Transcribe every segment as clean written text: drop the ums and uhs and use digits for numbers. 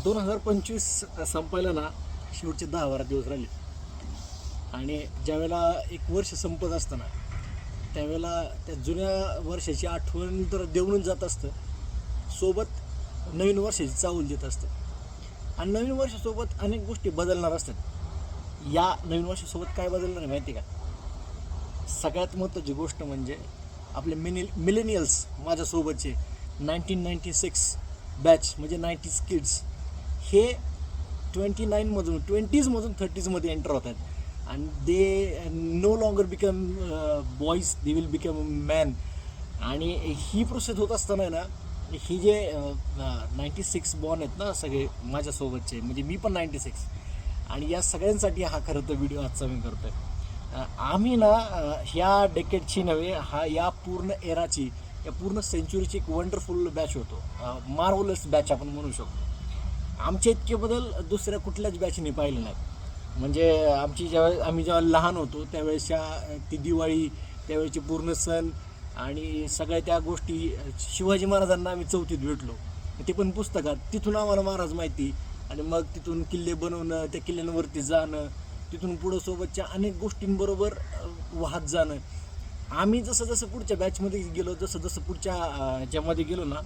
2025 संपायला ना शेवटचे 10-12 दिवस राहिले आणि ज्यावेळेला एक वर्ष संपत असतं ना त्यावेळेला त्या जुन्या वर्षाची आठवण तर देऊनच जात असतं, सोबत नवीन वर्षाची चाहूल देत असतं. आणि नवीन वर्षासोबत अनेक गोष्टी बदलणार असतात. या नवीन वर्षासोबत काय बदलणार आहे माहिती का? सगळ्यात महत्त्वाची गोष्ट म्हणजे आपले मिलेनियल्स माझ्यासोबतचे 1996 बॅच म्हणजे 90s किड्स हे 29मधून 20मधून 30मध्ये एंटर होत आहेत आणि they know longer become boys, they will become man. आणि ही प्रोसेस होत असताना ना ही जे 96 बॉर्न आहेत ना सगळे माझ्यासोबतचे, म्हणजे मी पण 96, आणि या सगळ्यांसाठी हा खरं तर व्हिडिओ आजचा मी करतो आहे. आम्ही ना ह्या डेकेडची नव्हे, या पूर्ण एराची, या पूर्ण सेंचुरीची एक वंडरफुल बॅच होतो, मार्वलस बॅच आपण म्हणू शकतो. आमचे इतके बदल दुसऱ्या कुठल्याच बॅचने पाहिले नाहीत. म्हणजे आम्ही जेव्हा लहान होतो त्यावेळेसच्या ती दिवाळी, त्यावेळेचे पूर्ण सण आणि सगळ्या त्या गोष्टी, शिवाजी महाराजांना आम्ही 4थीत भेटलो, ते पण पुस्तकात. तिथून आम्हाला महाराज माहिती, आणि मग तिथून किल्ले बनवणं, त्या किल्ल्यांवरती जाणं, तिथून पुढं सोबतच्या अनेक गोष्टींबरोबर वाहत जाणं. आम्ही जसं जसं पुढच्या बॅचमध्ये गेलो, जसं जसं पुढच्या ह्याच्यामध्ये गेलो ना,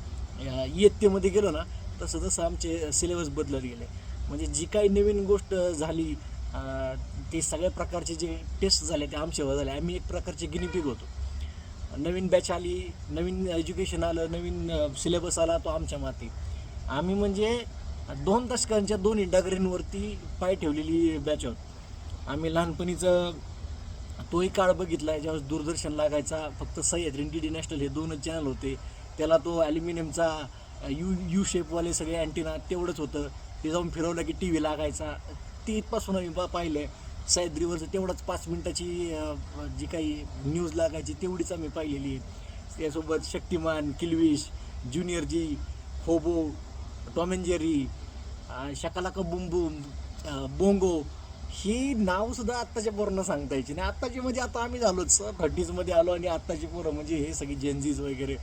इयत्तेमध्ये गेलो ना, तसं जसं आमचे सिलेबस बदलत गेले. म्हणजे जी काही नवीन गोष्ट झाली, ते सगळ्या प्रकारचे जे टेस्ट झाले ते आमच्यावर झाले. आम्ही एक प्रकारचे गिनीपिग होतो. नवीन बॅच आली, नवीन एज्युकेशन आलं, नवीन सिलेबस आला, तो आमच्या माती. आम्ही म्हणजे 2 दशकांच्या 2 डगरींवरती पाय ठेवलेली बॅच आहोत. आम्ही लहानपणीचं तोही काळ बघितला आहे ज्यावेळेस दूरदर्शन लागायचा, फक्त सह्याद्री आणि DD नॅशनल हे 2च चॅनल होते. त्याला तो ॲल्युमिनियमचा यू शेपवाले सगळे अँटिना तेवढंच होतं. ते जाऊन फिरवलं की TV लागायचा. ते इथपासून आम्ही पाहिलं आहे. सह्याद्रीवरचं तेवढंच 5 मिनिटाची जी काही न्यूज लागायची तेवढीच आम्ही पाहिलेली आहे. त्यासोबत Shaktimaan, Kilvish, junior G, hobo, Tom and Jerry, Shakalaka boom boom, bongo, ही नावसुद्धा आत्ताच्या पोरांना सांगता यायची नाही. आत्ताची म्हणजे आता आम्ही झालोच 30मध्ये आलो, आणि आत्ताची पोरं म्हणजे हे सगळी जेनझीज वगैरे,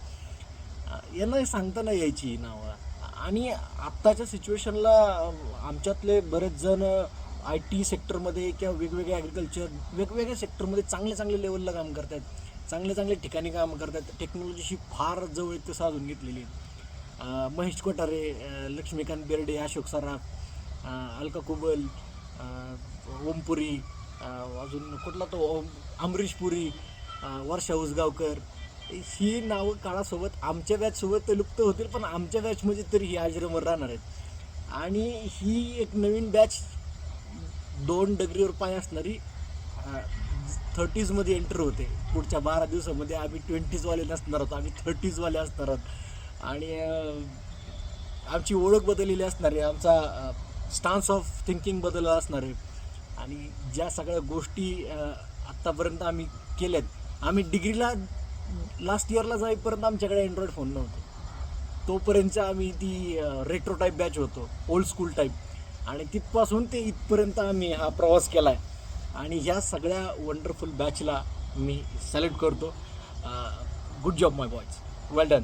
यांना सांगता नाही यायची ही नावं. आणि आत्ताच्या सिच्युएशनला आमच्यातले बरेच जण IT सेक्टरमध्ये किंवा वेगवेगळ्या ॲग्रिकल्चर, वेगवेगळ्या सेक्टरमध्ये चांगले लेवलला काम करत आहेत, चांगले ठिकाणी काम करत आहेत. टेक्नॉलॉजीशी फार जवळ ते साधून घेतलेली. महेश कोठारे, लक्ष्मीकांत बेर्डे, अशोक सराफ, अलका कुबल, ओमपुरी, अजून कुठला तो अमरीश पुरी, वर्षा उसगावकर, ही नावं काळासोबत आमच्या बॅचसोबत ते लुप्त होतील, पण आमच्या बॅचमध्ये तरी ही अजरामर राहणार आहेत. आणि ही एक नवीन बॅच 2 डगरीवर पाय असणारी 30मध्ये एंटर होते. पुढच्या 12 दिवसामध्ये आम्ही 20वाले नसणार आहोत, आम्ही 30वाले असणार आहोत. आणि आमची ओळख बदललेली असणार आहे, आमचा स्टान्स ऑफ थिंकिंग बदलला असणार आहे. आणि ज्या सगळ्या गोष्टी आत्तापर्यंत आम्ही केल्यात, आम्ही डिग्रीला लास्ट इयरला जाईपर्यंत आमच्याकडे अँड्रॉइड फोन नव्हते. तोपर्यंत आम्ही ती रेट्रो टाईप बॅच होतो, ओल्ड स्कूल टाईप. आणि तिथपासून ते इथपर्यंत आम्ही हा प्रवास केला आहे. आणि ह्या सगळ्या वंडरफुल बॅचला मी सॅल्यूट करतो. गुड जॉब माय बॉयज, वेल डन.